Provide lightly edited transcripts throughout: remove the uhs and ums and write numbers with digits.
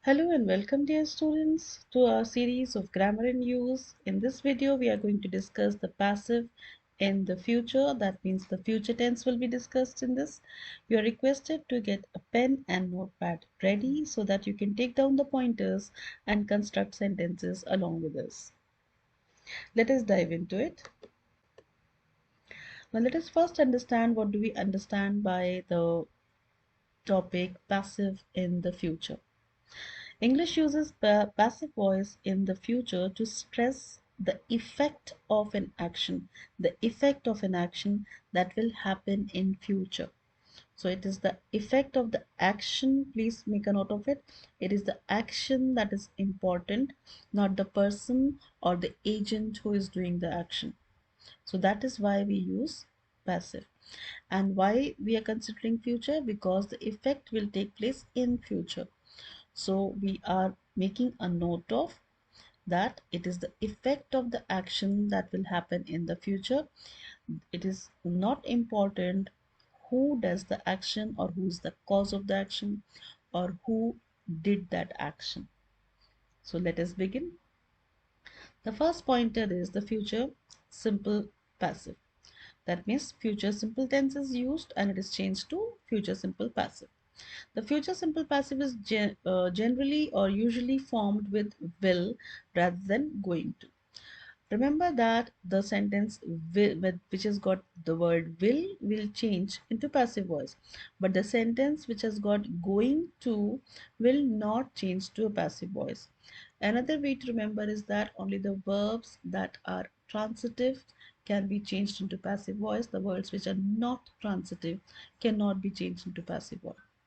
Hello and welcome dear students to our series of grammar in use. In this video we are going to discuss the passive in the future. That means the future tense will be discussed in this. You are requested to get a pen and notepad ready so that you can take down the pointers and construct sentences along with us. Let us dive into it. Now let us first understand what do we understand by the topic passive in the future. English uses passive voice in the future to stress the effect of an action, that will happen in future. So it is the effect of the action, please make a note of it. It is the action that is important, not the person or the agent who is doing the action. So that is why we use passive. And why we are considering future? Because the effect will take place in future. So we are making a note of that it is the effect of the action that will happen in the future. It is not important who does the action or who is the cause of the action or who did that action. So let us begin. The first pointer is the future simple passive. That means future simple tense is used and it is changed to future simple passive. The future simple passive is generally or usually formed with will rather than going to. Remember that the sentence which has got the word will change into passive voice, but the sentence which has got going to will not change to a passive voice. Another way to remember is that only the verbs that are transitive can be changed into passive voice. The words which are not transitive cannot be changed into passive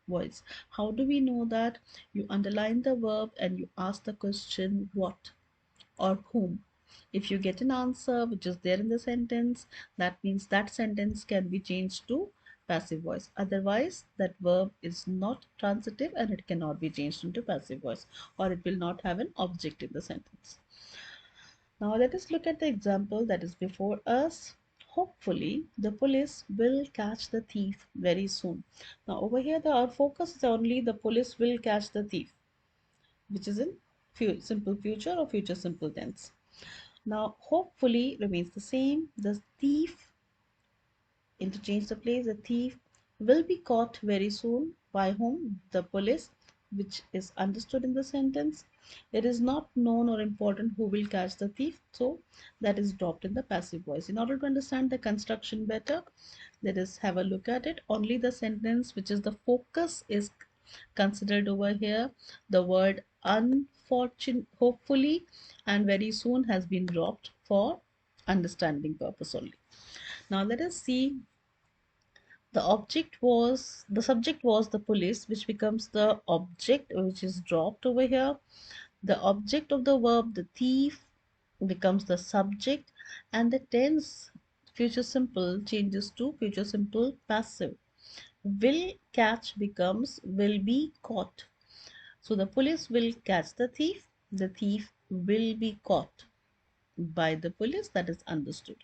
voice. How do we know that? You underline the verb and you ask the question what or whom. If you get an answer which is there in the sentence, that means that sentence can be changed to passive voice. Otherwise, that verb is not transitive and it cannot be changed into passive voice, or it will not have an object in the sentence. Now let us look at the example that is before us. Hopefully, the police will catch the thief very soon. Now over here, our focus is only the police will catch the thief, which is in simple future or future simple tense. Now, hopefully remains the same. The thief, interchange the place, the thief will be caught very soon. By whom? The police, which is understood in the sentence. It is not known or important who will catch the thief, so that is dropped in the passive voice. In order to understand the construction better, let us have a look at it. Only the sentence which is the focus is considered over here. The word unfortunate, hopefully and very soon has been dropped for understanding purpose only. Now let us see. The subject was the police, which becomes the object, which is dropped over here. The object of the verb the thief becomes the subject, and the tense future simple changes to future simple passive. Will catch becomes will be caught. So the police will catch the thief will be caught by the police, that is understood.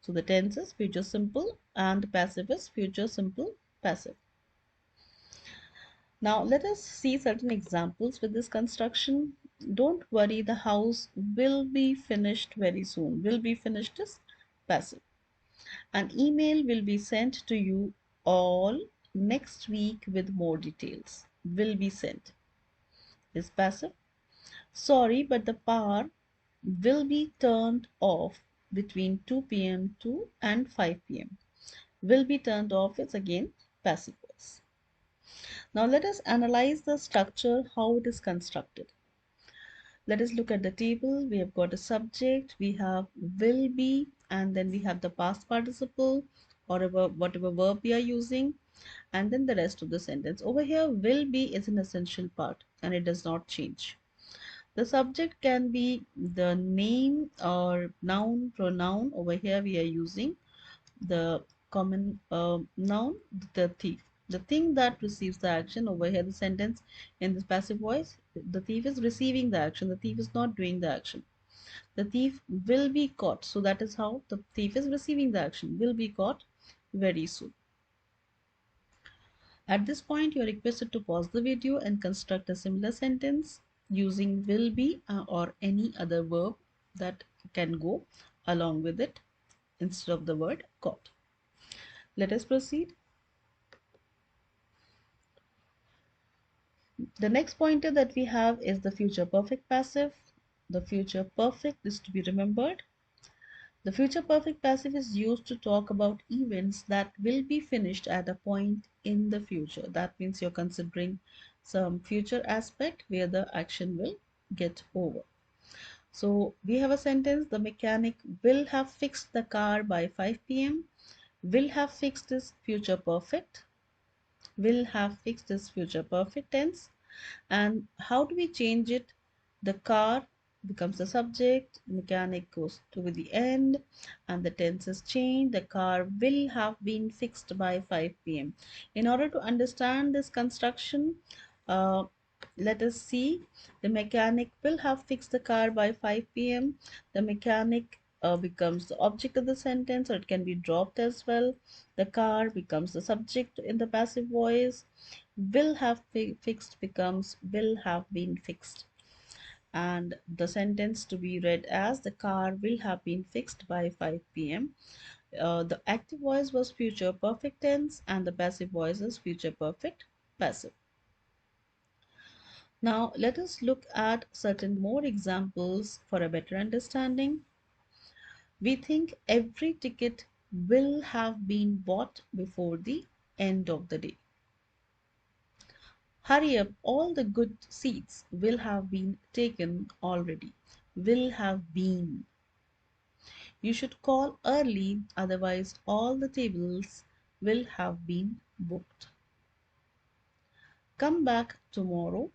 So the tense is future simple and the passive is future simple passive. Now let us see certain examples with this construction. Don't worry, the house will be finished very soon. Will be finished is passive. An email will be sent to you all next week with more details. Will be sent is passive. Sorry, but the power will be turned off between 2 p.m. to and 5 p.m. Will be turned off is again passive voice. Now let us analyze the structure, how it is constructed. Let us look at the table. We have got a subject, we have will be, and then we have the past participle or whatever verb we are using, and then the rest of the sentence. Over here, will be is an essential part and it does not change. The subject can be the name or noun, pronoun. Over here we are using the common noun, the thief. The thing that receives the action. Over here the sentence in this passive voice, the thief is receiving the action. The thief is not doing the action. The thief will be caught. So that is how the thief is receiving the action. Will be caught very soon. At this point, you are requested to pause the video and construct a similar sentence using will be or any other verb that can go along with it instead of the word got. Let us proceed. The next pointer that we have is the future perfect passive. The future perfect is to be remembered. The future perfect passive is used to talk about events that will be finished at a point in the future. That means you're considering some future aspect where the action will get over. So we have a sentence: the mechanic will have fixed the car by 5 p.m. Will have fixed is future perfect. Will have fixed is future perfect tense. And how do we change it? The car becomes the subject, mechanic goes to the end, and the tense is changed. The car will have been fixed by 5 p.m. In order to understand this construction, uh, let us see. The mechanic will have fixed the car by 5 p.m. The mechanic becomes the object of the sentence, or it can be dropped as well. The car becomes the subject in the passive voice. Will have fixed becomes will have been fixed. And the sentence to be read as: the car will have been fixed by 5 p.m. The active voice was future perfect tense and the passive voice is future perfect passive. Now let us look at certain more examples for a better understanding. We think every ticket will have been bought before the end of the day. Hurry up, all the good seats will have been taken already. Will have been. You should call early, otherwise all the tables will have been booked. Come back tomorrow.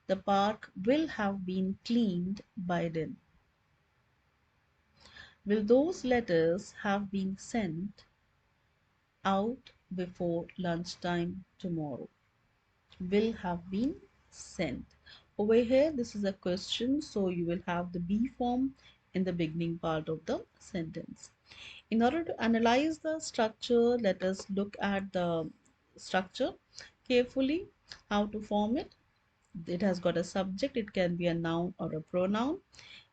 The park will have been cleaned by then. Will those letters have been sent out before lunchtime tomorrow? Will have been sent. Over here, this is a question, so you will have the be form in the beginning part of the sentence. In order to analyze the structure, let us look at the structure carefully, how to form it. It has got a subject, it can be a noun or a pronoun.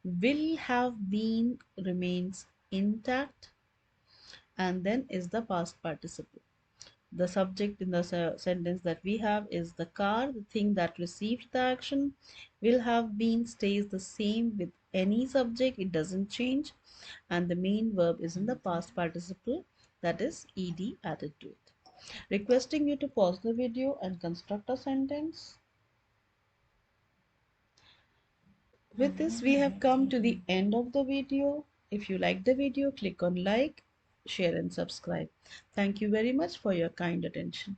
Will have been remains intact, and then is the past participle. The subject in the sentence that we have is the car, the thing that received the action. Will have been stays the same with any subject, it doesn't change, and the main verb is in the past participle, that is ed added to it. Requesting you to pause the video and construct a sentence. With this, we have come to the end of the video. If you like the video, click on like, share and subscribe. Thank you very much for your kind attention.